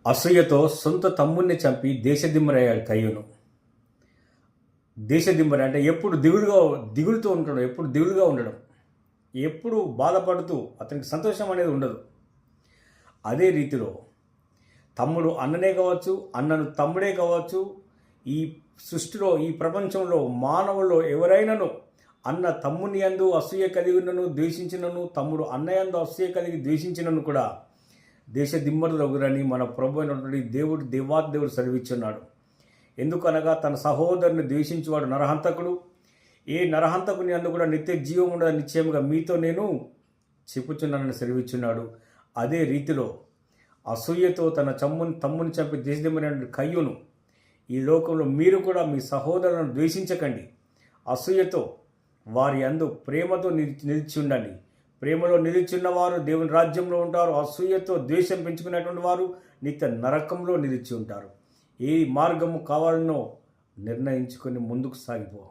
అసూయతో సొంత తమ్ముడిని చంపి దేశదిమ్మరయ్యాడు కయ్యూను. దేశదిమ్మరి అంటే ఎప్పుడు దిగులుతూ ఉండడం, ఎప్పుడు దిగులుగా ఉండడం, ఎప్పుడు బాధపడుతూ అతనికి సంతోషం అనేది ఉండదు. అదే రీతిలో తమ్ముడు అన్ననే కావచ్చు, అన్నను తమ్ముడే కావచ్చు, ఈ సృష్టిలో, ఈ ప్రపంచంలో, మానవుల్లో ఎవరైనాను అన్న తమ్ముని యందు అసూయ కలిగినను ద్వేషించినను, తమ్ముడు అన్నయందు అసూయ కలిగి ద్వేషించినను కూడా దేశదిమ్మరులగురని మన ప్రభు అయినటువంటి దేవాదేవుడు సెలవిచ్చున్నాడు. ఎందుకనగా తన సహోదరుని ద్వేషించేవాడు నరహంతకుడు, ఏ నరహంతకుని అందు కూడా నిత్య జీవం ఉండదు నిశ్చయముగా మీతో నేను చెప్పుచున్నానని సెలవిచ్చున్నాడు. అదే రీతిలో అసూయతో తన తమ్ముని చంపి దేశదిమ్మరైన కయ్యూను, ఈ లోకంలో మీరు కూడా మీ సహోదరులను ద్వేషించకండి. అసూయతో వారి యందు ప్రేమతో నిలిచి ఉండండి. ప్రేమలో నిలిచిన్నవారు దేవుని రాజ్యంలో ఉంటారు. అసూయతో ద్వేషం పెంచుకునేటువంటి వారు నిత్య నరకంలో నిలిచి ఉంటారు. ఏ మార్గము కావాలనో నిర్ణయించుకొని ముందుకు సాగిపో.